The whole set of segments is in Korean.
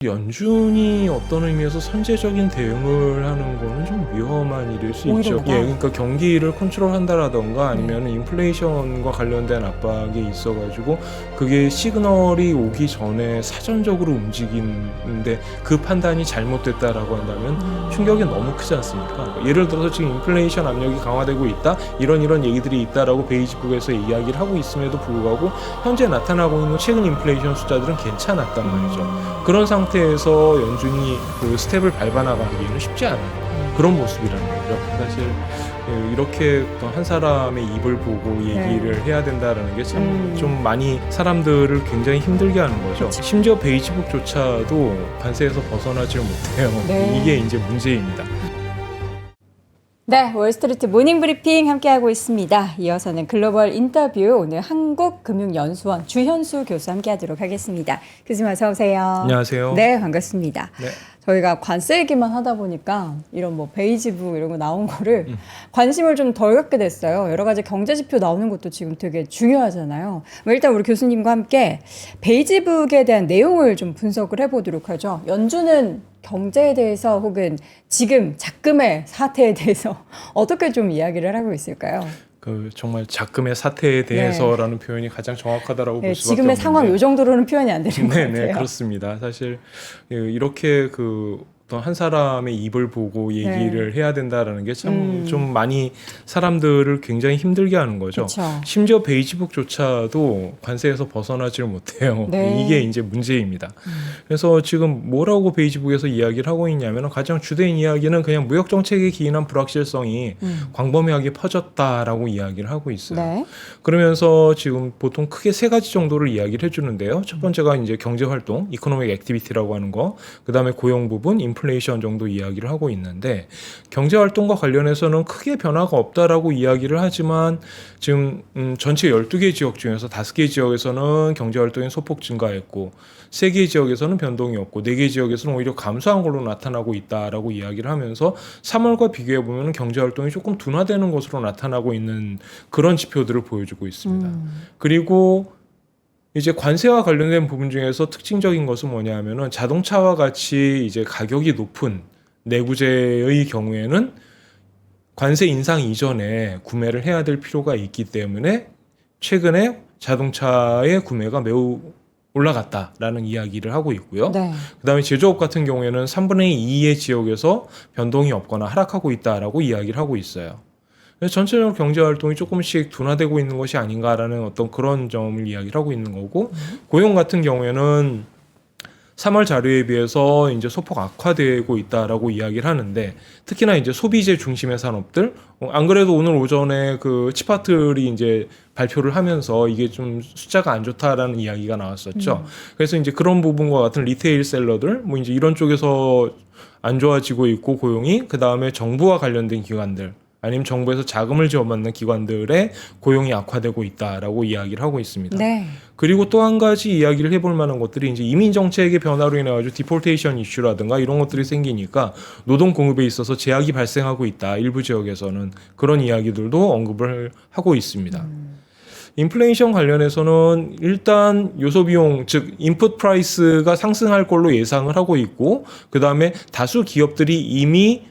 연준이 어떤 의미에서 선제적인 대응을 하는 거는 좀 위험한 일일 수 있죠. 오히려다. 그러니까 경기를 컨트롤한다라던가 아니면 인플레이션과 관련된 압박이 있어가지고 그게 시그널이 오기 전에 사전적으로 움직이는데 그 판단이 잘못됐다라고 한다면 충격이 너무 크지 않습니까? 예를 들어서 지금 인플레이션 압력이 강화되고 있다, 이런 얘기들이 있다라고 베이지북에서 이야기를 하고 있음에도 불구하고 현재 나타나고 있는 최근 인플레이션 숫자들은 괜찮았단 말이죠. 그런 상태에서 연준이 그 스텝을 밟아 나가기에는 쉽지 않은 그런 모습이라는 거죠. 사실 이렇게 한 사람의 입을 보고 얘기를 해야 된다라는 게 참 좀 많이 사람들을 굉장히 힘들게 하는 거죠. 그치. 심지어 베이지북조차도 관세에서 벗어나질 못해요. 네. 이게 이제 문제입니다. 네, 월스트리트 모닝 브리핑 함께하고 있습니다. 이어서는 글로벌 인터뷰, 오늘 한국금융연수원 주현수 교수 함께하도록 하겠습니다. 교수님 어서 오세요. 안녕하세요. 네, 반갑습니다. 네. 저희가 관세 얘기만 하다 보니까 이런 뭐 베이지북 이런 거 나온 거를 관심을 좀 덜 갖게 됐어요. 여러 가지 경제 지표 나오는 것도 지금 되게 중요하잖아요. 일단 우리 교수님과 함께 베이지북에 대한 내용을 좀 분석을 해보도록 하죠. 연준은 경제에 대해서 혹은 지금 작금의 사태에 대해서 어떻게 좀 이야기를 하고 있을까요? 그 정말 작금의 사태에 대해서라는 표현이 가장 정확하다라고 볼 수밖에 지금의 없는데. 상황 요 정도로는 표현이 안 되는 것 같아요. 네, 그렇습니다. 사실 이렇게 그 어떤 한 사람의 입을 보고 얘기를 해야 된다라는 게 참 좀 많이 사람들을 굉장히 힘들게 하는 거죠. 그쵸. 심지어 베이지북조차도 관세에서 벗어나질 못해요. 네. 이게 이제 문제입니다. 그래서 지금 뭐라고 베이지북에서 이야기를 하고 있냐면 가장 주된 이야기는 그냥 무역 정책에 기인한 불확실성이 광범위하게 퍼졌다라고 이야기를 하고 있어요. 네. 그러면서 지금 보통 크게 세 가지 정도를 이야기를 해주는데요. 첫 번째가 이제 경제 활동, 이코노믹 액티비티라고 하는 거, 그 다음에 고용 부분, 인플레이션 정도 이야기를 하고 있는데 경제 활동과 관련해서는 크게 변화가 없다라고 이야기를 하지만 지금 전체 12개 지역 중에서 5개 지역에서는 경제 활동이 소폭 증가했고 3개 지역에서는 변동이 없고 4개 지역에서는 오히려 감소한 걸로 나타나고 있다라고 이야기를 하면서 3월과 비교해 보면 경제 활동이 조금 둔화되는 것으로 나타나고 있는 그런 지표들을 보여주고 있습니다. 그리고 이제 관세와 관련된 부분 중에서 특징적인 것은 뭐냐면은 자동차와 같이 이제 가격이 높은 내구재의 경우에는 관세 인상 이전에 구매를 해야 될 필요가 있기 때문에 최근에 자동차의 구매가 매우 올라갔다라는 이야기를 하고 있고요. 네. 그다음에 제조업 같은 경우에는 3분의 2의 지역에서 변동이 없거나 하락하고 있다라고 이야기를 하고 있어요. 그래서 전체적으로 경제 활동이 조금씩 둔화되고 있는 것이 아닌가라는 어떤 그런 점을 이야기를 하고 있는 거고, 고용 같은 경우에는 3월 자료에 비해서 이제 소폭 악화되고 있다라고 이야기를 하는데, 특히나 이제 소비재 중심의 산업들, 안 그래도 오늘 오전에 그 치파틀이 이제 발표를 하면서 이게 좀 숫자가 안 좋다라는 이야기가 나왔었죠. 그래서 이제 그런 부분과 같은 리테일 셀러들, 뭐 이제 이런 쪽에서 안 좋아지고 있고 고용이, 그 다음에 정부와 관련된 기관들, 아니면 정부에서 자금을 지원받는 기관들의 고용이 악화되고 있다라고 이야기를 하고 있습니다. 네. 그리고 또 한 가지 이야기를 해볼 만한 것들이 이제 이민 정책의 변화로 인해 가지고 디폴테이션 이슈라든가 이런 것들이 생기니까 노동 공급에 있어서 제약이 발생하고 있다. 일부 지역에서는 그런 이야기들도 언급을 하고 있습니다. 인플레이션 관련해서는 일단 요소 비용, 즉 인풋 프라이스가 상승할 걸로 예상을 하고 있고, 그 다음에 다수 기업들이 이미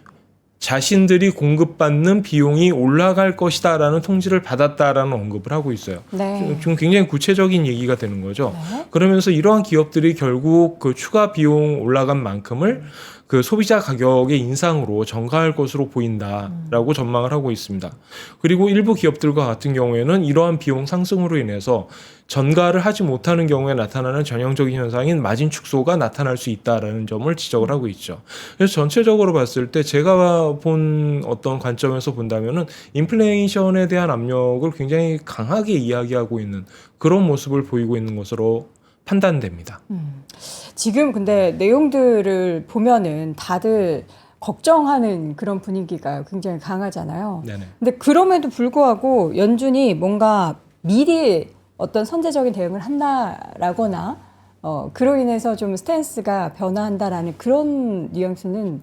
자신들이 공급받는 비용이 올라갈 것이다라는 통지를 받았다라는 언급을 하고 있어요. 네. 지금 굉장히 구체적인 얘기가 되는 거죠. 네. 그러면서 이러한 기업들이 결국 그 추가 비용 올라간 만큼을 그 소비자 가격의 인상으로 전가할 것으로 보인다라고 전망을 하고 있습니다. 그리고 일부 기업들과 같은 경우에는 이러한 비용 상승으로 인해서 전가를 하지 못하는 경우에 나타나는 전형적인 현상인 마진 축소가 나타날 수 있다라는 점을 지적을 하고 있죠. 그래서 전체적으로 봤을 때 제가 본 어떤 관점에서 본다면은 인플레이션에 대한 압력을 굉장히 강하게 이야기하고 있는 그런 모습을 보이고 있는 것으로 판단됩니다. 지금 근데 내용들을 보면은 다들 걱정하는 그런 분위기가 굉장히 강하잖아요. 네네. 근데 그럼에도 불구하고 연준이 뭔가 미리 어떤 선제적인 대응을 한다라거나 그로 인해서 좀 스탠스가 변화한다라는 그런 뉘앙스는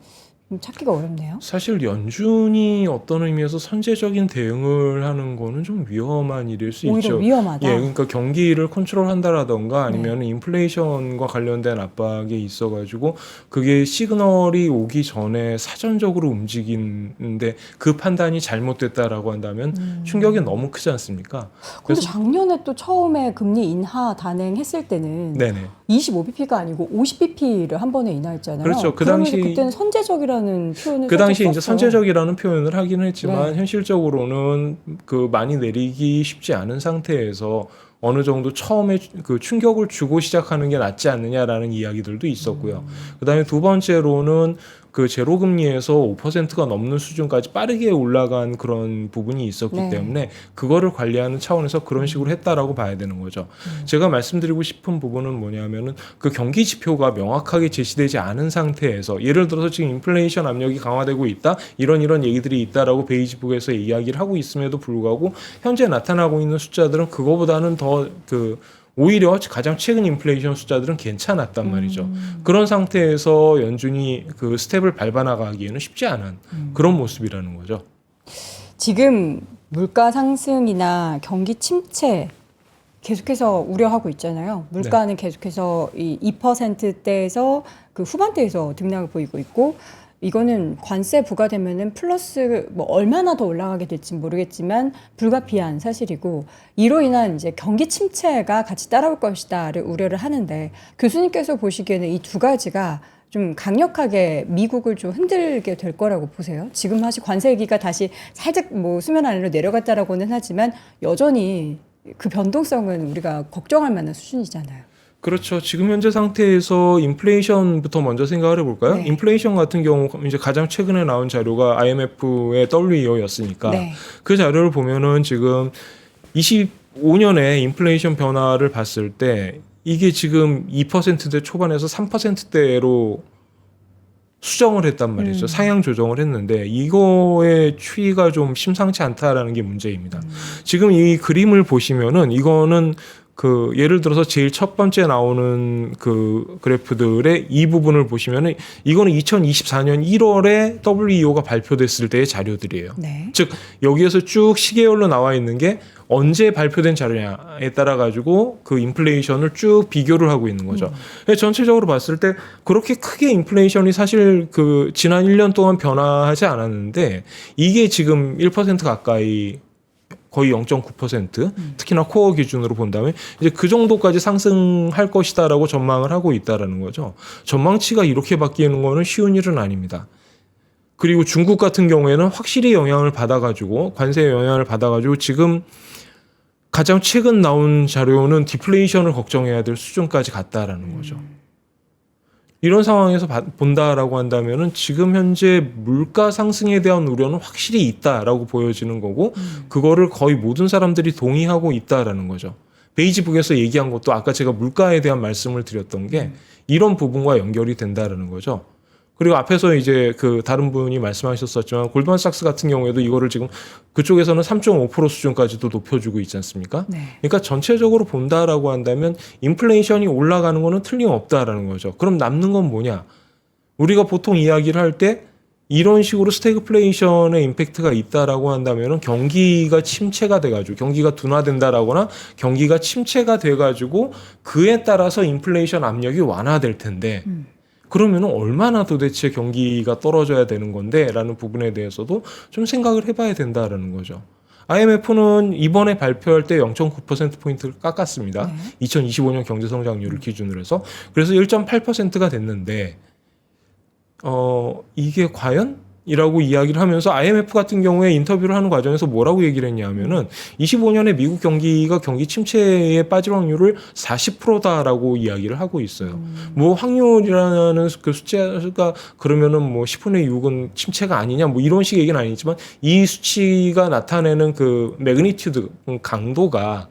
찾기가 어렵네요. 사실 연준이 어떤 의미에서 선제적인 대응을 하는 거는 좀 위험한 일일 수 오히려 있죠. 위험하다. 예, 그러니까 경기를 컨트롤한다라던가 아니면 인플레이션과 관련된 압박이 있어가지고 그게 시그널이 오기 전에 사전적으로 움직이는데 그 판단이 잘못됐다라고 한다면 충격이 너무 크지 않습니까? 근데 작년에 또 처음에 금리 인하 단행했을 때는 네네. 25bp가 아니고 50bp를 한 번에 인하했잖아요. 그렇죠. 그 그러면서 당시- 그때는 선제적이라는 표현을 그 당시에 살짝 이제 썼어요. 선제적이라는 표현을 하긴 했지만 네. 현실적으로는 그 많이 내리기 쉽지 않은 상태에서 어느 정도 처음에 그 충격을 주고 시작하는 게 낫지 않느냐라는 이야기들도 있었고요. 그다음에 두 번째로는 그 제로 금리에서 5%가 넘는 수준까지 빠르게 올라간 그런 부분이 있었기 네. 때문에 그거를 관리하는 차원에서 그런 식으로 했다라고 봐야 되는 거죠. 제가 말씀드리고 싶은 부분은 뭐냐면은 그 경기 지표가 명확하게 제시되지 않은 상태에서 예를 들어서 지금 인플레이션 압력이 강화되고 있다 이런 얘기들이 있다라고 베이지북에서 이야기를 하고 있음에도 불구하고 현재 나타나고 있는 숫자들은 그거보다는 더 오히려 가장 최근 인플레이션 숫자들은 괜찮았단 말이죠. 그런 상태에서 연준이 그 스텝을 밟아 나가기에는 쉽지 않은 그런 모습이라는 거죠. 지금 물가 상승이나 경기 침체 계속해서 우려하고 있잖아요. 물가는 계속해서 이 2%대에서 그 후반대에서 등락을 보이고 있고 이거는 관세 부과되면은 플러스 뭐 얼마나 더 올라가게 될지 모르겠지만 불가피한 사실이고 이로 인한 이제 경기 침체가 같이 따라올 것이다를 우려를 하는데 교수님께서 보시기에는 이 두 가지가 좀 강력하게 미국을 좀 흔들게 될 거라고 보세요. 지금 사실 관세기가 다시 살짝 뭐 수면 아래로 내려갔다라고는 하지만 여전히 그 변동성은 우리가 걱정할 만한 수준이잖아요. 그렇죠. 지금 현재 상태에서 인플레이션부터 먼저 생각을 해볼까요? 네. 인플레이션 같은 경우 이제 가장 최근에 나온 자료가 IMF의 WEO였으니까 네. 그 자료를 보면은 지금 25년에 인플레이션 변화를 봤을 때 이게 지금 2%대 초반에서 3%대로 수정을 했단 말이죠. 상향 조정을 했는데 이거의 추이가 좀 심상치 않다라는 게 문제입니다. 지금 이 그림을 보시면은 이거는 그 예를 들어서 제일 첫 번째 나오는 그 그래프들의 이 부분을 보시면은 이거는 2024년 1월에 WEO가 발표됐을 때의 자료들이에요. 네. 즉 여기에서 쭉 시계열로 나와 있는 게 언제 발표된 자료냐에 따라 가지고 그 인플레이션을 쭉 비교를 하고 있는 거죠. 전체적으로 봤을 때 그렇게 크게 인플레이션이 사실 그 지난 1년 동안 변화하지 않았는데 이게 지금 1% 가까이 거의 0.9% 특히나 코어 기준으로 본다면 이제 그 정도까지 상승할 것이다라고 전망을 하고 있다라는 거죠. 전망치가 이렇게 바뀌는 거는 쉬운 일은 아닙니다. 그리고 중국 같은 경우에는 확실히 영향을 받아가지고 관세 영향을 받아가지고 지금 가장 최근 나온 자료는 디플레이션을 걱정해야 될 수준까지 갔다라는 거죠. 이런 상황에서 본다라고 한다면은 지금 현재 물가 상승에 대한 우려는 확실히 있다라고 보여지는 거고 그거를 거의 모든 사람들이 동의하고 있다라는 거죠. 베이지북에서 얘기한 것도 아까 제가 물가에 대한 말씀을 드렸던 게 이런 부분과 연결이 된다라는 거죠. 그리고 앞에서 이제 그 다른 분이 말씀하셨었지만 골드만삭스 같은 경우에도 이거를 지금 그쪽에서는 3.5% 수준까지도 높여주고 있지 않습니까? 네. 그러니까 전체적으로 본다라고 한다면 인플레이션이 올라가는 거는 틀림없다라는 거죠. 그럼 남는 건 뭐냐? 우리가 보통 이야기를 할 때 이런 식으로 스태그플레이션의 임팩트가 있다라고 한다면은 경기가 침체가 돼가지고 경기가 둔화된다라거나 경기가 침체가 돼가지고 그에 따라서 인플레이션 압력이 완화될 텐데 그러면은 얼마나 도대체 경기가 떨어져야 되는 건데 라는 부분에 대해서도 좀 생각을 해봐야 된다라는 거죠. IMF는 이번에 발표할 때 0.9%포인트를 깎았습니다. 2025년 경제성장률을 기준으로 해서. 그래서 1.8%가 됐는데 이게 과연? 이라고 이야기를 하면서 IMF 같은 경우에 인터뷰를 하는 과정에서 뭐라고 얘기를 했냐면은 25년에 미국 경기가 경기 침체에 빠질 확률을 40%다라고 이야기를 하고 있어요. 뭐 확률이라는 그 숫자가 그러면은 뭐 10분의 6은 침체가 아니냐 뭐 이런 식의 얘기는 아니지만 이 수치가 나타내는 그 매그니튜드 강도가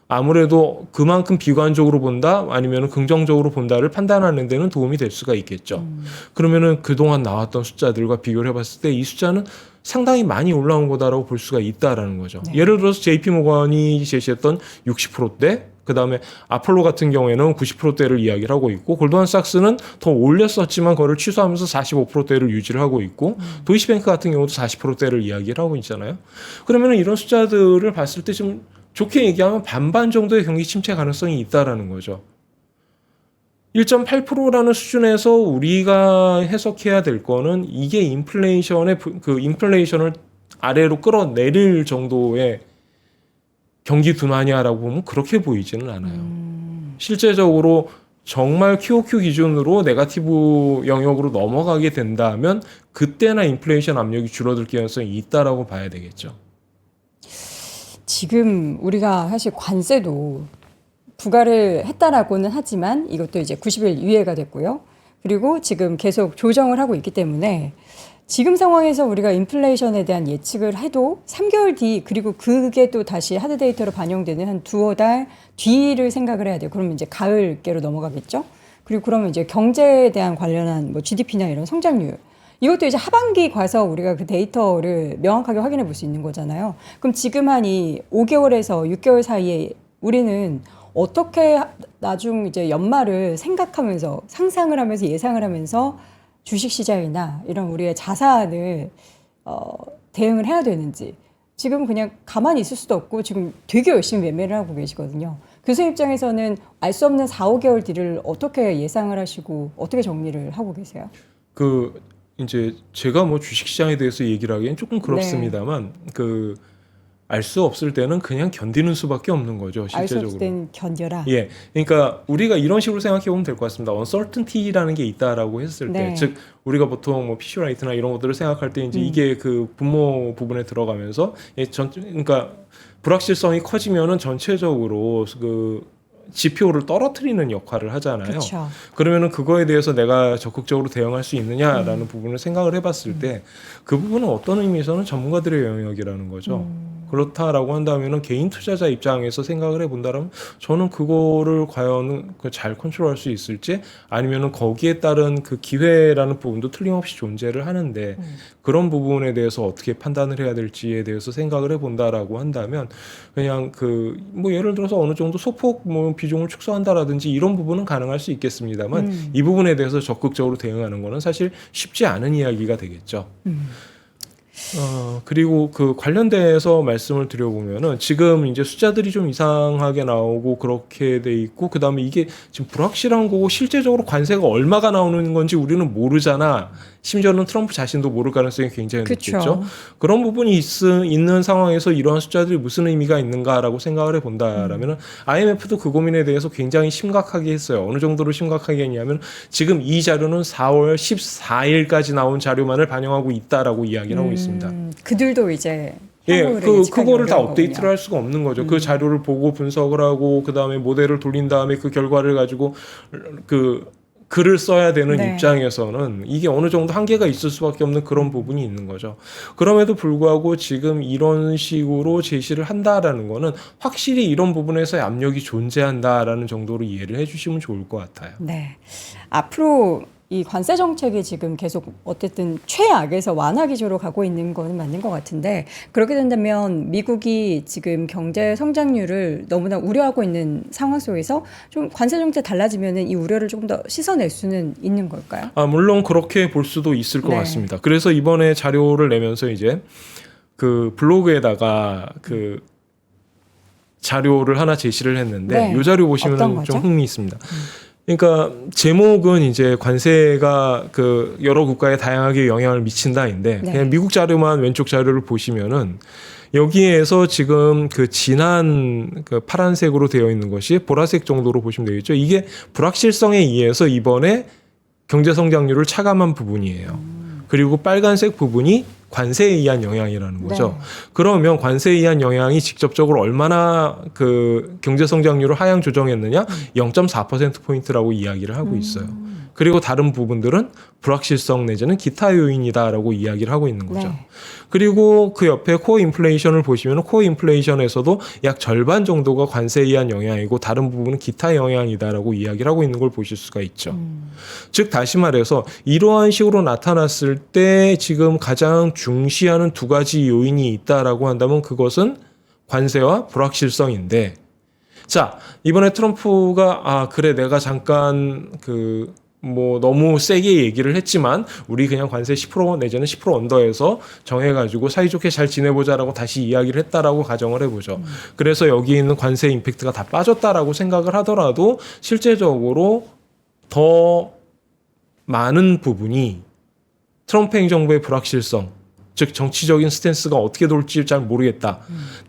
아무래도 그만큼 비관적으로 본다 아니면 긍정적으로 본다를 판단하는 데는 도움이 될 수가 있겠죠. 그러면은 그동안 나왔던 숫자들과 비교를 해봤을 때 이 숫자는 상당히 많이 올라온 거다라고 볼 수가 있다라는 거죠. 네. 예를 들어서 JP 모건이 제시했던 60%대 그다음에 아폴로 같은 경우에는 90%대를 이야기를 하고 있고 골드만삭스는 더 올렸었지만 그거를 취소하면서 45%대를 유지를 하고 있고 도이치뱅크 같은 경우도 40%대를 이야기를 하고 있잖아요. 그러면 이런 숫자들을 봤을 때 좀 좋게 얘기하면 반반 정도의 경기 침체 가능성이 있다라는 거죠. 1.8%라는 수준에서 우리가 해석해야 될 거는 이게 인플레이션의 그 인플레이션을 아래로 끌어내릴 정도의 경기 둔화냐라고 보면 그렇게 보이지는 않아요. 실제적으로 정말 QOQ 기준으로 네거티브 영역으로 넘어가게 된다면 그때나 인플레이션 압력이 줄어들 가능성이 있다라고 봐야 되겠죠. 지금 우리가 사실 관세도 부과를 했다라고는 하지만 이것도 이제 90일 유예가 됐고요. 그리고 지금 계속 조정을 하고 있기 때문에 지금 상황에서 우리가 인플레이션에 대한 예측을 해도 3개월 뒤 그리고 그게 또 다시 하드 데이터로 반영되는 한 두어 달 뒤를 생각을 해야 돼요. 그러면 이제 가을께로 넘어가겠죠. 그리고 그러면 이제 경제에 대한 관련한 뭐 GDP나 이런 성장률 이것도 이제 하반기 과서 우리가 그 데이터를 명확하게 확인해 볼 수 있는 거잖아요. 그럼 지금 한 이 5개월에서 6개월 사이에 우리는 어떻게 나중 이제 연말을 생각하면서 상상을 하면서 예상을 하면서 주식시장이나 이런 우리의 자산을 대응을 해야 되는지 지금 그냥 가만히 있을 수도 없고 지금 되게 열심히 매매를 하고 계시거든요. 교수님 입장에서는 알 수 없는 4, 5개월 뒤를 어떻게 예상을 하시고 어떻게 정리를 하고 계세요? 이제 제가 뭐 주식시장에 대해서 얘기를 하기엔 조금 그렇습니다만 알 수 없을 때는 그냥 견디는 수밖에 없는 거죠. 실제적으로. 알 수 없을 땐 견뎌라. 예, 그러니까 우리가 이런 식으로 생각해 보면 될 것 같습니다. uncertainty라는 게 있다라고 했을 때, 네. 즉 우리가 보통 뭐 PC라이트나 이런 것들을 생각할 때 이제 이게 그 분모 부분에 들어가면서 그러니까 불확실성이 커지면은 전체적으로 그 지표를 떨어뜨리는 역할을 하잖아요. 그쵸. 그러면은 그거에 대해서 내가 적극적으로 대응할 수 있느냐라는 부분을 생각을 해봤을 때 그 부분은 어떤 의미에서는 전문가들의 영역이라는 거죠. 그렇다라고 한다면은 개인 투자자 입장에서 생각을 해본다면 저는 그거를 과연 잘 컨트롤할 수 있을지 아니면은 거기에 따른 그 기회라는 부분도 틀림없이 존재를 하는데 그런 부분에 대해서 어떻게 판단을 해야 될지에 대해서 생각을 해본다라고 한다면 그냥 뭐 예를 들어서 어느 정도 소폭 뭐 비중을 축소한다라든지 이런 부분은 가능할 수 있겠습니다만 이 부분에 대해서 적극적으로 대응하는 거는 사실 쉽지 않은 이야기가 되겠죠. 그리고 그 관련돼서 말씀을 드려보면은 지금 이제 숫자들이 좀 이상하게 나오고 그렇게 돼 있고 그 다음에 이게 지금 불확실한 거고 실제적으로 관세가 얼마가 나오는 건지 우리는 모르잖아. 심지어는 트럼프 자신도 모를 가능성이 굉장히 높겠죠. 그런 부분이 있는 상황에서 이러한 숫자들이 무슨 의미가 있는가라고 생각을 해본다라면 IMF도 그 고민에 대해서 굉장히 심각하게 했어요. 어느 정도로 심각하게 했냐면 지금 이 자료는 4월 14일까지 나온 자료만을 반영하고 있다라고 이야기를 하고 있습니다. 그들도 이제 그거를 다 업데이트를 할 수가 없는 거죠. 그 자료를 보고 분석을 하고 그 다음에 모델을 돌린 다음에 그 결과를 가지고 글을 써야 되는 입장에서는 이게 어느 정도 한계가 있을 수밖에 없는 그런 부분이 있는 거죠. 그럼에도 불구하고 지금 이런 식으로 제시를 한다라는 거는 확실히 이런 부분에서의 압력이 존재한다라는 정도로 이해를 해주시면 좋을 것 같아요. 네. 앞으로 이 관세 정책이 지금 계속 어쨌든 최악에서 완화 기조로 가고 있는 건 맞는 것 같은데 그렇게 된다면 미국이 지금 경제 성장률을 너무나 우려하고 있는 상황 속에서 좀 관세 정책 달라지면은 이 우려를 조금 더 씻어낼 수는 있는 걸까요? 물론 그렇게 볼 수도 있을 것 같습니다. 그래서 이번에 자료를 내면서 이제 그 블로그에다가 그 자료를 하나 제시를 했는데 이 자료 보시면 좀 흥미 있습니다. 그러니까 제목은 이제 관세가 그 여러 국가에 다양하게 영향을 미친다인데 그냥 미국 자료만 왼쪽 자료를 보시면은 여기에서 지금 그 진한 그 파란색으로 되어 있는 것이 보라색 정도로 보시면 되겠죠. 이게 불확실성에 의해서 이번에 경제 성장률을 차감한 부분이에요. 그리고 빨간색 부분이 관세에 의한 영향이라는 거죠. 그러면 관세에 의한 영향이 직접적으로 얼마나 그 경제 성장률을 하향 조정했느냐? 0.4%포인트라고 이야기를 하고 있어요. 그리고 다른 부분들은 불확실성 내지는 기타 요인이다라고 이야기를 하고 있는 거죠. 그리고 그 옆에 코어 인플레이션을 보시면 코어 인플레이션에서도 약 절반 정도가 관세에 의한 영향이고 다른 부분은 기타 영향이다라고 이야기를 하고 있는 걸 보실 수가 있죠. 즉 다시 말해서 이러한 식으로 나타났을 때 지금 가장 중시하는 두 가지 요인이 있다라고 한다면 그것은 관세와 불확실성인데 자, 이번에 트럼프가 그래 내가 잠깐 뭐 너무 세게 얘기를 했지만 우리 그냥 관세 10% 내지는 10% 언더에서 정해가지고 사이좋게 잘 지내보자라고 다시 이야기를 했다라고 가정을 해보죠. 그래서 여기 있는 관세 임팩트가 다 빠졌다라고 생각을 하더라도 실제적으로 더 많은 부분이 트럼프 행정부의 불확실성, 즉 정치적인 스탠스가 어떻게 돌지 잘 모르겠다.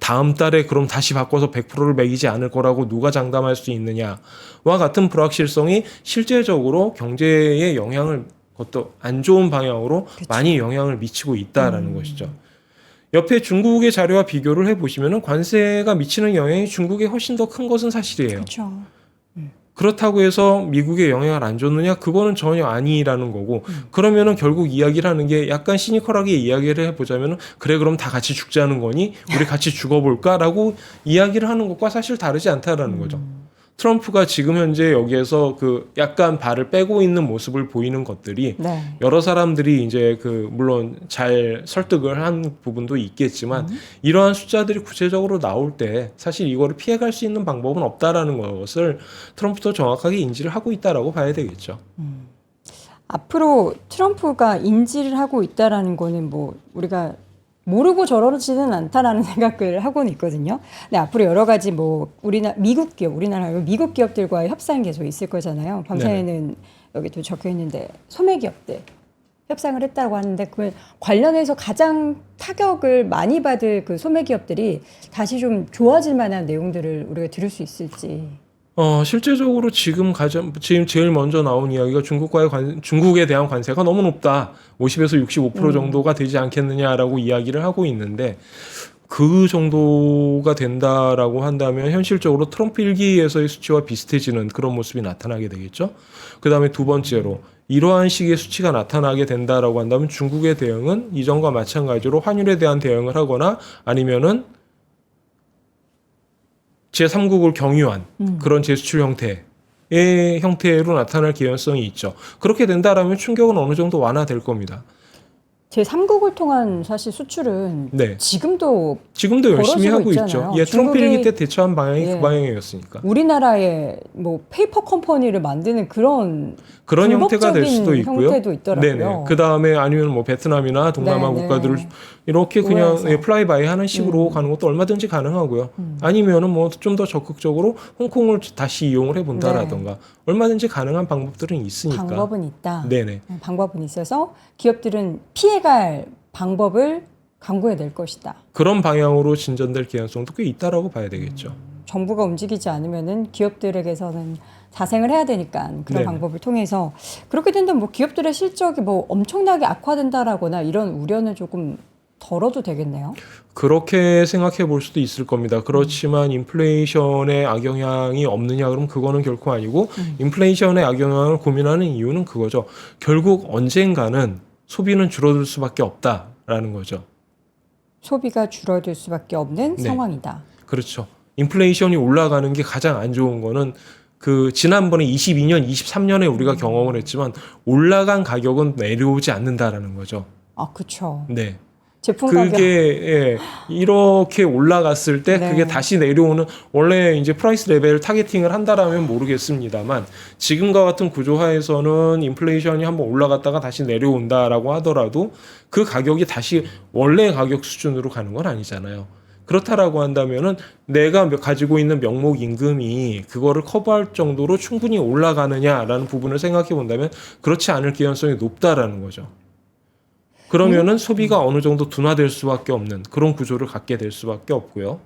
다음 달에 그럼 다시 바꿔서 100%를 매기지 않을 거라고 누가 장담할 수 있느냐와 같은 불확실성이 실제적으로 경제에 영향을 그것도 안 좋은 방향으로 그쵸. 많이 영향을 미치고 있다라는 것이죠. 옆에 중국의 자료와 비교를 해보시면 관세가 미치는 영향이 중국에 훨씬 더 큰 것은 사실이에요. 그렇죠. 그렇다고 해서 미국에 영향을 안 줬느냐? 그거는 전혀 아니라는 거고, 그러면은 결국 이야기를 하는 게 약간 시니컬하게 이야기를 해보자면은, 그래, 그럼 다 같이 죽자는 거니? 우리 같이 죽어볼까라고 이야기를 하는 것과 사실 다르지 않다라는 거죠. 트럼프가 지금 현재 여기에서 약간 발을 빼고 있는 모습을 보이는 것들이 네. 여러 사람들이 이제 물론 잘 설득을 한 부분도 있겠지만 이러한 숫자들이 구체적으로 나올 때 사실 이거를 피해갈 수 있는 방법은 없다라는 것을 트럼프도 정확하게 인지를 하고 있다라고 봐야 되겠죠. 앞으로 트럼프가 인지를 하고 있다라는 거는 뭐 우리가 모르고 저러지는 않다라는 생각을 하고는 있거든요. 근데 앞으로 여러 가지 뭐 미국 기업, 우리나라 미국 기업들과의 협상이 계속 있을 거잖아요. 밤새는 여기도 적혀 있는데 소매 기업들 협상을 했다고 하는데 그 관련해서 가장 타격을 많이 받을 그 소매 기업들이 다시 좀 좋아질 만한 내용들을 우리가 들을 수 있을지. 실제적으로 지금 제일 먼저 나온 이야기가 중국에 대한 관세가 너무 높다. 50에서 65% 정도가 되지 않겠느냐라고 이야기를 하고 있는데 그 정도가 된다라고 한다면 현실적으로 트럼프 1기에서의 수치와 비슷해지는 그런 모습이 나타나게 되겠죠. 그 다음에 두 번째로 이러한 식의 수치가 나타나게 된다라고 한다면 중국의 대응은 이전과 마찬가지로 환율에 대한 대응을 하거나 아니면은 제3국을 경유한 그런 제수출 형태로 나타날 개연성이 있죠. 그렇게 된다라면 충격은 어느 정도 완화될 겁니다. 제3국을 통한 사실 수출은 네. 지금도 열심히 하고 있잖아요. 있죠. 트럼프 중국이 1기 때 대처한 방향이 예. 그 방향이었으니까. 우리나라에 뭐 페이퍼 컴퍼니를 만드는 그런 형태가 될 수도 불법적인 있고요. 형태도 있더라고요. 네네. 그 다음에 아니면 뭐 베트남이나 동남아 네네. 국가들을 이렇게 그냥 우회해서. 플라이바이 하는 식으로 가는 것도 얼마든지 가능하고요. 아니면은 뭐 좀 더 적극적으로 홍콩을 다시 이용을 해본다라던가 얼마든지 가능한 방법들은 있으니까. 방법은 있다. 네네. 방법은 있어서 기업들은 피해갈 방법을 강구해 낼 것이다. 그런 방향으로 진전될 개연성도 꽤 있다라고 봐야 되겠죠. 정부가 움직이지 않으면은 기업들에게서는 자생을 해야 되니까 그런 네네. 방법을 통해서 그렇게 된다면 뭐 기업들의 실적이 뭐 엄청나게 악화된다라거나 이런 우려는 조금 덜어도 되겠네요. 그렇게 생각해 볼 수도 있을 겁니다. 그렇지만 인플레이션의 악영향이 없느냐 그러면 그거는 결코 아니고 인플레이션의 악영향을 고민하는 이유는 그거죠. 결국 언젠가는 소비는 줄어들 수밖에 없다라는 거죠. 소비가 줄어들 수밖에 없는 네. 상황이다. 그렇죠. 인플레이션이 올라가는 게 가장 안 좋은 거는 지난번에 22년, 23년에 우리가 경험을 했지만 올라간 가격은 내려오지 않는다라는 거죠. 아, 그렇죠. 네. 제품 가격. 이렇게 올라갔을 때 네. 그게 다시 내려오는 원래 이제 프라이스 레벨 타겟팅을 한다라면 모르겠습니다만 지금과 같은 구조화에서는 인플레이션이 한번 올라갔다가 다시 내려온다라고 하더라도 그 가격이 다시 원래 가격 수준으로 가는 건 아니잖아요. 그렇다라고 한다면은 내가 가지고 있는 명목 임금이 그거를 커버할 정도로 충분히 올라가느냐라는 부분을 생각해 본다면 그렇지 않을 개연성이 높다라는 거죠. 그러면은 소비가 어느 정도 둔화될 수밖에 없는 그런 구조를 갖게 될 수밖에 없고요.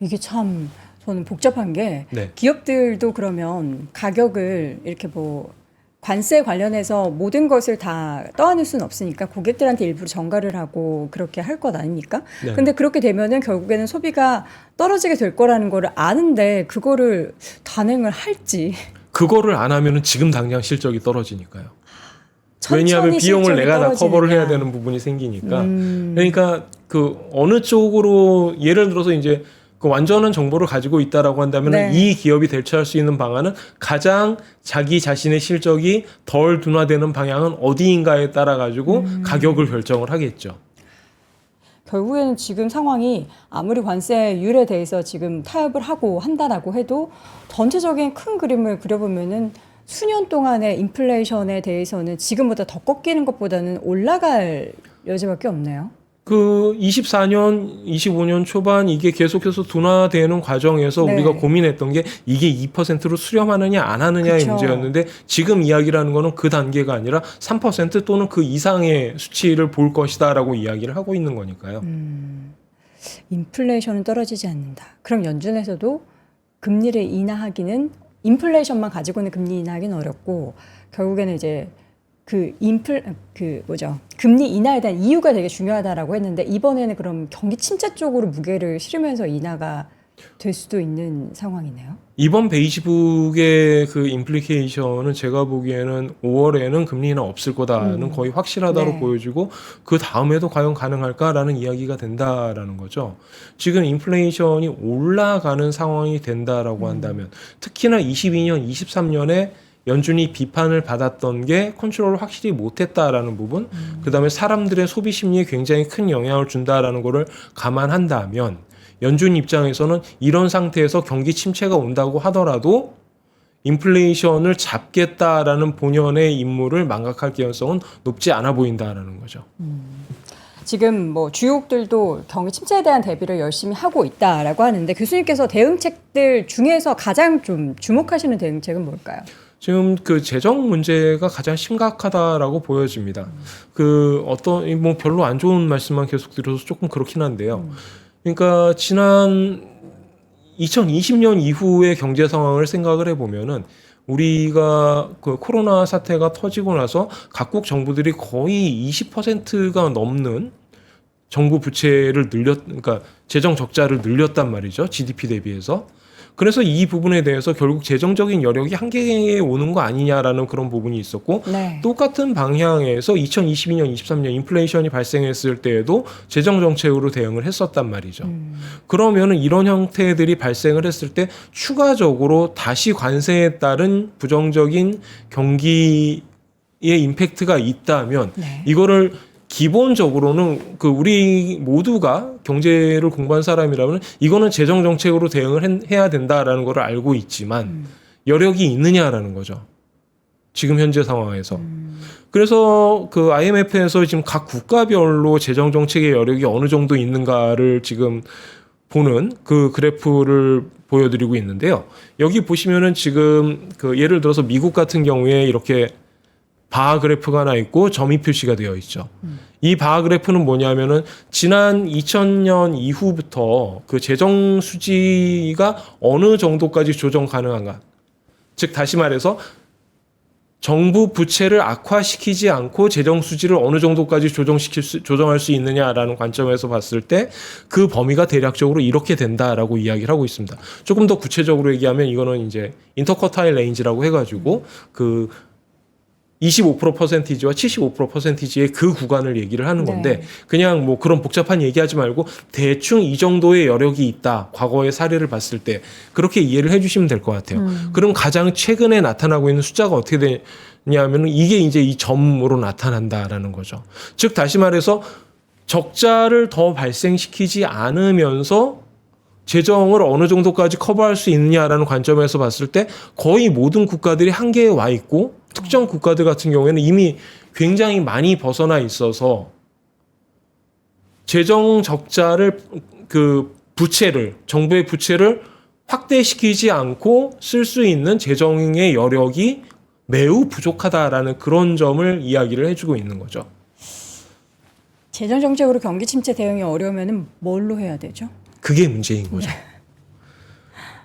이게 참 저는 복잡한 게 네. 기업들도 그러면 가격을 이렇게 뭐 관세 관련해서 모든 것을 다 떠안을 수는 없으니까 고객들한테 일부러 전가를 하고 그렇게 할 것 아닙니까? 네. 근데 그렇게 되면은 결국에는 소비가 떨어지게 될 거라는 거를 아는데 그거를 단행을 할지. 그거를 안 하면은 지금 당장 실적이 떨어지니까요. 천천히 왜냐하면 비용을 실적이 내가 다 커버를 해야 떨어지느냐. 되는 부분이 생기니까. 그러니까 어느 쪽으로 예를 들어서 이제 완전한 정보를 가지고 있다라고 한다면 네. 이 기업이 대처할 수 있는 방안은 가장 자기 자신의 실적이 덜 둔화되는 방향은 어디인가에 따라 가지고 가격을 결정을 하겠죠. 결국에는 지금 상황이 아무리 관세율에 대해서 지금 타협을 하고 한다라고 해도 전체적인 큰 그림을 그려보면은 수년 동안의 인플레이션에 대해서는 지금보다 더 꺾이는 것보다는 올라갈 여지밖에 없네요. 그 24년, 25년 초반 이게 계속해서 둔화되는 과정에서 네. 우리가 고민했던 게 이게 2%로 수렴하느냐 안 하느냐의 그쵸. 문제였는데 지금 이야기라는 거는 그 단계가 아니라 3% 또는 그 이상의 수치를 볼 것이다라고 이야기를 하고 있는 거니까요. 인플레이션은 떨어지지 않는다. 그럼 연준에서도 금리를 인하하기는 인플레이션만 가지고는 금리 인하하기는 어렵고 결국에는 이제 금리 인하에 대한 이유가 되게 중요하다라고 했는데 이번에는 그럼 경기 침체 쪽으로 무게를 실으면서 인하가 될 수도 있는 상황이네요. 이번 베이지북의 그 임플리케이션은 제가 보기에는 5월에는 금리 인하 없을 거다는 거의 확실하다고 네. 보여지고 그 다음에도 과연 가능할까라는 이야기가 된다라는 거죠. 지금 인플레이션이 올라가는 상황이 된다라고 한다면 특히나 22년, 23년에 연준이 비판을 받았던 게 컨트롤을 확실히 못했다라는 부분, 그다음에 사람들의 소비 심리에 굉장히 큰 영향을 준다라는 거를 감안한다면 연준 입장에서는 이런 상태에서 경기 침체가 온다고 하더라도 인플레이션을 잡겠다라는 본연의 임무를 망각할 가능성은 높지 않아 보인다라는 거죠. 지금 뭐 주요국들도 경기 침체에 대한 대비를 열심히 하고 있다라고 하는데 교수님께서 대응책들 중에서 가장 좀 주목하시는 대응책은 뭘까요? 지금 그 재정 문제가 가장 심각하다라고 보여집니다. 그 어떤 뭐 별로 안 좋은 말씀만 계속 드려서 조금 그렇긴 한데요. 그러니까 지난 2020년 이후의 경제 상황을 생각을 해보면은 우리가 그 코로나 사태가 터지고 나서 각국 정부들이 거의 20%가 넘는 정부 부채를 그러니까 재정 적자를 늘렸단 말이죠. GDP 대비해서. 그래서 이 부분에 대해서 결국 재정적인 여력이 한계에 오는 거 아니냐라는 그런 부분이 있었고 네. 똑같은 방향에서 2022년, 23년 인플레이션이 발생했을 때에도 재정 정책으로 대응을 했었단 말이죠. 그러면은 이런 형태들이 발생을 했을 때 추가적으로 다시 관세에 따른 부정적인 경기의 임팩트가 있다면 네. 이거를 기본적으로는 그 우리 모두가 경제를 공부한 사람이라면 이거는 재정 정책으로 대응을 해야 된다라는 걸 알고 있지만 여력이 있느냐라는 거죠. 지금 현재 상황에서. 그래서 그 IMF에서 지금 각 국가별로 재정 정책의 여력이 어느 정도 있는가를 지금 보는 그 그래프를 보여드리고 있는데요. 여기 보시면은 지금 그 예를 들어서 미국 같은 경우에 이렇게 바 그래프가 하나 있고 점이 표시가 되어 있죠. 이 바 그래프는 뭐냐면은 지난 2000년 이후부터 그 재정 수지가 어느 정도까지 조정 가능한가. 즉 다시 말해서 정부 부채를 악화시키지 않고 재정 수지를 어느 정도까지 조정할 수 있느냐라는 관점에서 봤을 때 그 범위가 대략적으로 이렇게 된다라고 이야기를 하고 있습니다. 조금 더 구체적으로 얘기하면 이거는 이제 인터쿼타일 레인지라고 해가지고 그 25%%와 75%%의 그 구간을 얘기를 하는 건데 네. 그냥 뭐 그런 복잡한 얘기하지 말고 대충 이 정도의 여력이 있다. 과거의 사례를 봤을 때 그렇게 이해를 해주시면 될 것 같아요. 그럼 가장 최근에 나타나고 있는 숫자가 어떻게 되냐면 이게 이제 이 점으로 나타난다라는 거죠. 즉 다시 말해서 적자를 더 발생시키지 않으면서 재정을 어느 정도까지 커버할 수 있느냐라는 관점에서 봤을 때 거의 모든 국가들이 한계에 와 있고 특정 국가들 같은 경우에는 이미 굉장히 많이 벗어나 있어서 재정 적자를 그 부채를 정부의 부채를 확대시키지 않고 쓸 수 있는 재정의 여력이 매우 부족하다라는 그런 점을 이야기를 해주고 있는 거죠. 재정 정책으로 경기 침체 대응이 어려우면은 뭘로 해야 되죠? 그게 문제인 거죠.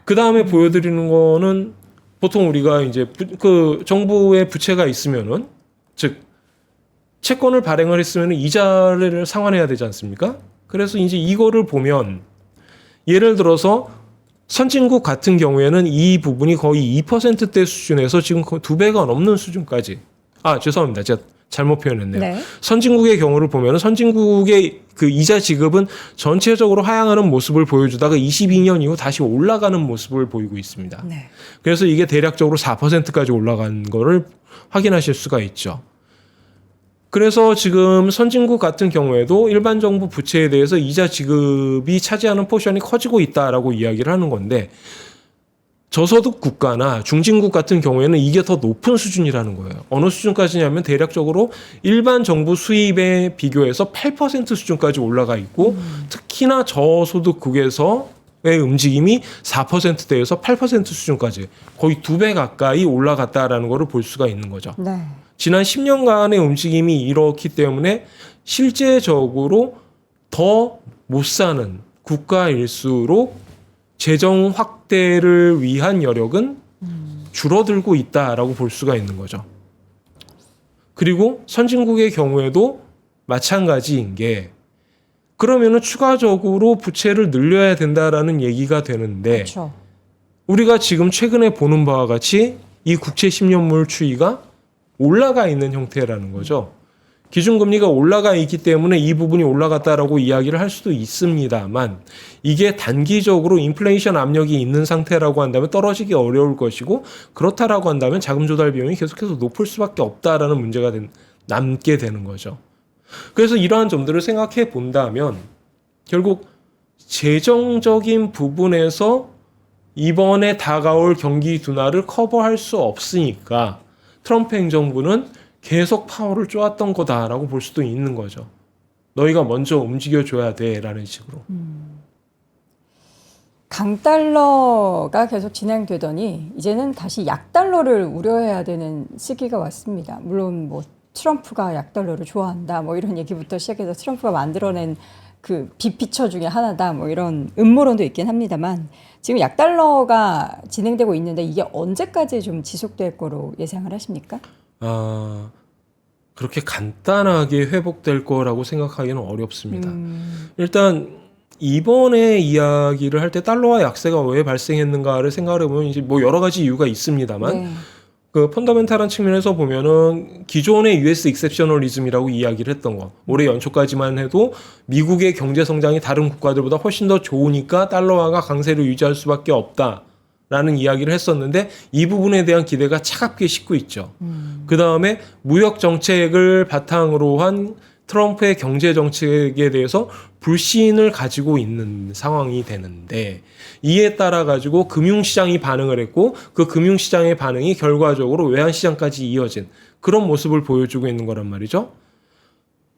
그 다음에 보여드리는 거는 보통 우리가 이제 그 정부의 부채가 있으면은 즉 채권을 발행을 했으면 이자를 상환해야 되지 않습니까? 그래서 이제 이거를 보면 예를 들어서 선진국 같은 경우에는 이 부분이 거의 2%대 수준에서 지금 2배가 넘는 수준까지. 죄송합니다. 제가 잘못 표현했네요. 네. 선진국의 경우를 보면 선진국의 그 이자 지급은 전체적으로 하향하는 모습을 보여주다가 22년 이후 다시 올라가는 모습을 보이고 있습니다. 네. 그래서 이게 대략적으로 4%까지 올라간 거를 확인하실 수가 있죠. 그래서 지금 선진국 같은 경우에도 일반 정부 부채에 대해서 이자 지급이 차지하는 포션이 커지고 있다라고 이야기를 하는 건데 저소득 국가나 중진국 같은 경우에는 이게 더 높은 수준이라는 거예요. 어느 수준까지냐면 대략적으로 일반 정부 수입에 비교해서 8% 수준까지 올라가 있고 특히나 저소득국에서의 움직임이 4%대에서 8% 수준까지 거의 2배 가까이 올라갔다라는 것을 볼 수가 있는 거죠. 네. 지난 10년간의 움직임이 이렇기 때문에 실제적으로 더 못 사는 국가일수록 재정 확대를 위한 여력은 줄어들고 있다라고 볼 수가 있는 거죠. 그리고 선진국의 경우에도 마찬가지인 게 그러면은 추가적으로 부채를 늘려야 된다라는 얘기가 되는데 그렇죠. 우리가 지금 최근에 보는 바와 같이 이 국채 10년물 추이가 올라가 있는 형태라는 거죠. 기준금리가 올라가 있기 때문에 이 부분이 올라갔다라고 이야기를 할 수도 있습니다만 이게 단기적으로 인플레이션 압력이 있는 상태라고 한다면 떨어지기 어려울 것이고 그렇다라고 한다면 자금 조달 비용이 계속해서 높을 수밖에 없다라는 문제가 남게 되는 거죠. 그래서 이러한 점들을 생각해 본다면 결국 재정적인 부분에서 이번에 다가올 경기 둔화를 커버할 수 없으니까 트럼프 행정부는 계속 파워를 쪼았던 거다라고 볼 수도 있는 거죠. 너희가 먼저 움직여줘야 돼라는 식으로. 강달러가 계속 진행되더니 이제는 다시 약달러를 우려해야 되는 시기가 왔습니다. 물론 뭐 트럼프가 약달러를 좋아한다 뭐 이런 얘기부터 시작해서 트럼프가 만들어낸 그 빅피처 중에 하나다 뭐 이런 음모론도 있긴 합니다만 지금 약달러가 진행되고 있는데 이게 언제까지 좀 지속될 거로 예상을 하십니까? 그렇게 간단하게 회복될 거라고 생각하기는 어렵습니다. 일단 이번에 이야기를 할 때 달러화 약세가 왜 발생했는가를 생각을 해보면 이제 뭐 여러 가지 이유가 있습니다만 네. 그 펀더멘탈한 측면에서 보면은 기존의 US 익셉셔널리즘이라고 이야기를 했던 거 올해 연초까지만 해도 미국의 경제 성장이 다른 국가들보다 훨씬 더 좋으니까 달러화가 강세를 유지할 수밖에 없다라는 이야기를 했었는데 이 부분에 대한 기대가 차갑게 식고 있죠. 그 다음에 무역 정책을 바탕으로 한 트럼프의 경제 정책에 대해서 불신을 가지고 있는 상황이 되는데 이에 따라 가지고 금융시장이 반응을 했고 그 금융시장의 반응이 결과적으로 외환시장까지 이어진 그런 모습을 보여주고 있는 거란 말이죠.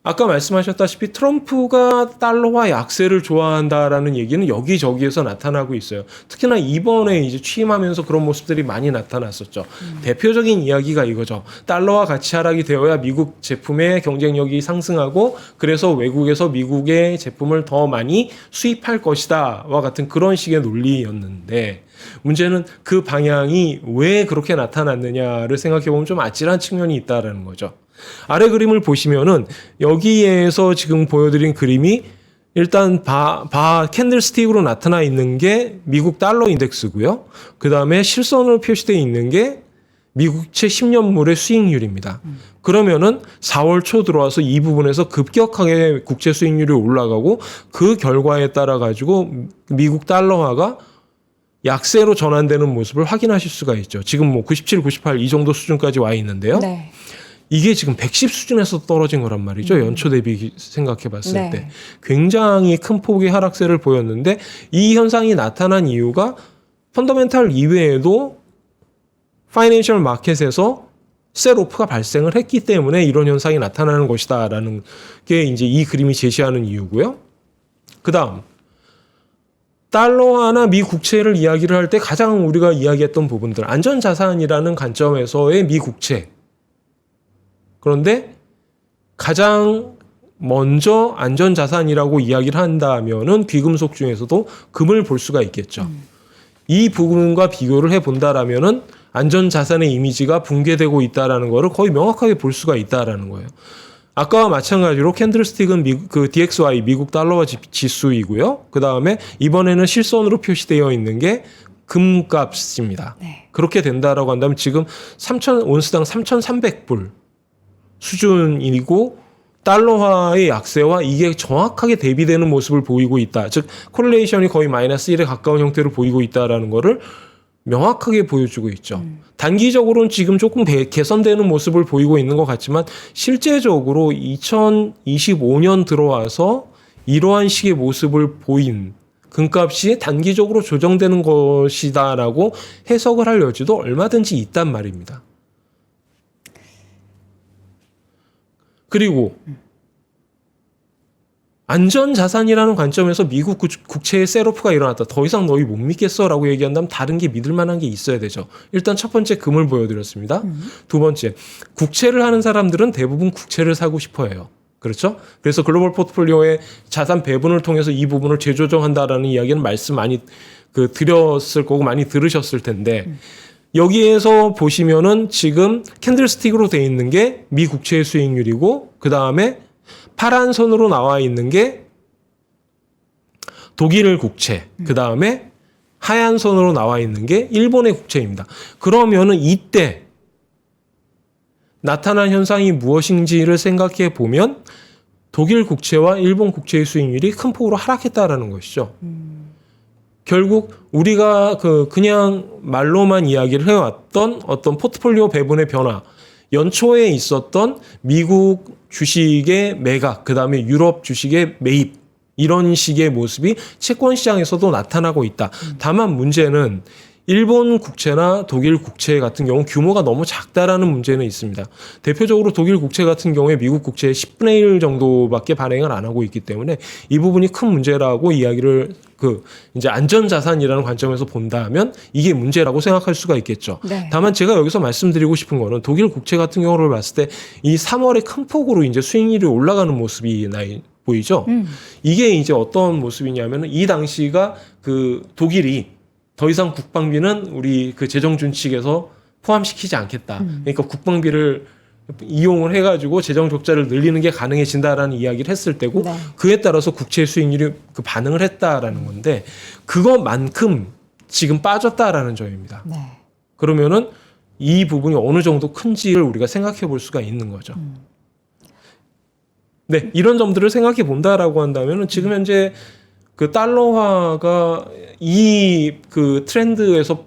아까 말씀하셨다시피 트럼프가 달러화 약세를 좋아한다라는 얘기는 여기저기에서 나타나고 있어요. 특히나 이번에 이제 취임하면서 그런 모습들이 많이 나타났었죠. 대표적인 이야기가 이거죠. 달러화 가치 하락이 되어야 미국 제품의 경쟁력이 상승하고 그래서 외국에서 미국의 제품을 더 많이 수입할 것이다와 같은 그런 식의 논리였는데 문제는 그 방향이 왜 그렇게 나타났느냐를 생각해보면 좀 아찔한 측면이 있다라는 거죠. 아래 그림을 보시면은 여기에서 지금 보여드린 그림이 일단 캔들스틱으로 나타나 있는 게 미국 달러 인덱스고요. 그 다음에 실선으로 표시되어 있는 게 미국채 10년물의 수익률입니다. 그러면은 4월 초 들어와서 이 부분에서 급격하게 국채 수익률이 올라가고 그 결과에 따라 가지고 미국 달러화가 약세로 전환되는 모습을 확인하실 수가 있죠. 지금 뭐 97, 98 이 정도 수준까지 와 있는데요. 네. 이게 지금 110 수준에서 떨어진 거란 말이죠. 연초 대비 생각해 봤을 네. 때. 굉장히 큰 폭의 하락세를 보였는데 이 현상이 나타난 이유가 펀더멘탈 이외에도 파이낸셜 마켓에서 셀오프가 발생을 했기 때문에 이런 현상이 나타나는 것이다라는 게 이제 이 그림이 제시하는 이유고요. 그다음 달러화나 미 국채를 이야기를 할 때 가장 우리가 이야기했던 부분들 안전자산이라는 관점에서의 미 국채 그런데 가장 먼저 안전자산이라고 이야기를 한다면은 귀금속 중에서도 금을 볼 수가 있겠죠. 이 부분과 비교를 해본다라면은 안전자산의 이미지가 붕괴되고 있다라는 것을 거의 명확하게 볼 수가 있다라는 거예요. 아까와 마찬가지로 캔들스틱은 그 DXY 미국 달러화 지수이고요. 그 다음에 이번에는 실선으로 표시되어 있는 게 금값입니다. 네. 그렇게 된다라고 한다면 지금 온스당 3,300불 수준이고 달러화의 약세와 이게 정확하게 대비되는 모습을 보이고 있다. 즉 콜레이션이 거의 마이너스 1에 가까운 형태로 보이고 있다라는 거를 명확하게 보여주고 있죠. 단기적으로는 지금 조금 개선되는 모습을 보이고 있는 것 같지만 실제적으로 2025년 들어와서 이러한 식의 모습을 보인 금값이 단기적으로 조정되는 것이다라고 해석을 할 여지도 얼마든지 있단 말입니다. 그리고 안전자산이라는 관점에서 미국 국채의 셋오프가 일어났다. 더 이상 너희 못 믿겠어라고 얘기한다면 다른 게 믿을 만한 게 있어야 되죠. 일단 첫 번째 금을 보여드렸습니다. 두 번째, 국채를 하는 사람들은 대부분 국채를 사고 싶어 해요. 그렇죠? 그래서 글로벌 포트폴리오의 자산 배분을 통해서 이 부분을 재조정한다라는 이야기는 말씀 많이 드렸을 거고 많이 들으셨을 텐데 여기에서 보시면은 지금 캔들스틱으로 돼 있는 게 미 국채의 수익률이고 그 다음에 파란 선으로 나와 있는 게 독일 국채, 그 다음에 하얀 선으로 나와 있는 게 일본의 국채입니다. 그러면은 이때 나타난 현상이 무엇인지를 생각해 보면 독일 국채와 일본 국채의 수익률이 큰 폭으로 하락했다라는 것이죠. 결국 우리가 그냥 말로만 이야기를 해왔던 어떤 포트폴리오 배분의 변화, 연초에 있었던 미국 주식의 매각, 그 다음에 유럽 주식의 매입, 이런 식의 모습이 채권 시장에서도 나타나고 있다. 다만 문제는 일본 국채나 독일 국채 같은 경우 규모가 너무 작다라는 문제는 있습니다. 대표적으로 독일 국채 같은 경우에 미국 국채의 10분의 1 정도밖에 발행을 안 하고 있기 때문에 이 부분이 큰 문제라고 이야기를 이제 안전자산이라는 관점에서 본다면 이게 문제라고 생각할 수가 있겠죠. 네. 다만 제가 여기서 말씀드리고 싶은 거는 독일 국채 같은 경우를 봤을 때 이 3월에 큰 폭으로 이제 수익률이 올라가는 모습이 보이죠. 이게 이제 어떤 모습이냐면은 이 당시가 독일이 더 이상 국방비는 우리 재정준 측에서 포함시키지 않겠다. 그러니까 국방비를 이용을 해가지고 재정 적자를 늘리는 게 가능해진다라는 이야기를 했을 때고 네. 그에 따라서 국채 수익률이 반응을 했다라는 건데 그것만큼 지금 빠졌다라는 점입니다. 네. 그러면은 이 부분이 어느 정도 큰지를 우리가 생각해 볼 수가 있는 거죠. 네, 이런 점들을 생각해 본다라고 한다면은 지금 현재 달러화가 이 트렌드에서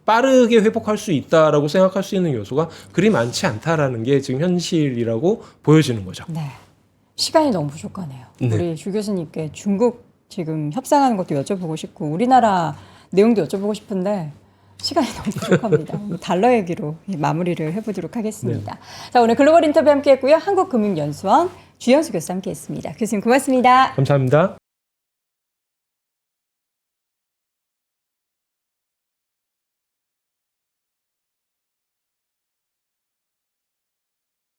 빠르게 회복할 수 있다라고 생각할 수 있는 요소가 그리 많지 않다라는 게 지금 현실이라고 보여지는 거죠. 네. 시간이 너무 부족하네요. 네. 우리 주 교수님께 중국 지금 협상하는 것도 여쭤보고 싶고 우리나라 내용도 여쭤보고 싶은데 시간이 너무 부족합니다. 달러 얘기로 마무리를 해보도록 하겠습니다. 자, 오늘 글로벌 인터뷰 함께했고요. 한국금융연수원 주현수 교수 함께했습니다. 교수님 고맙습니다. 감사합니다.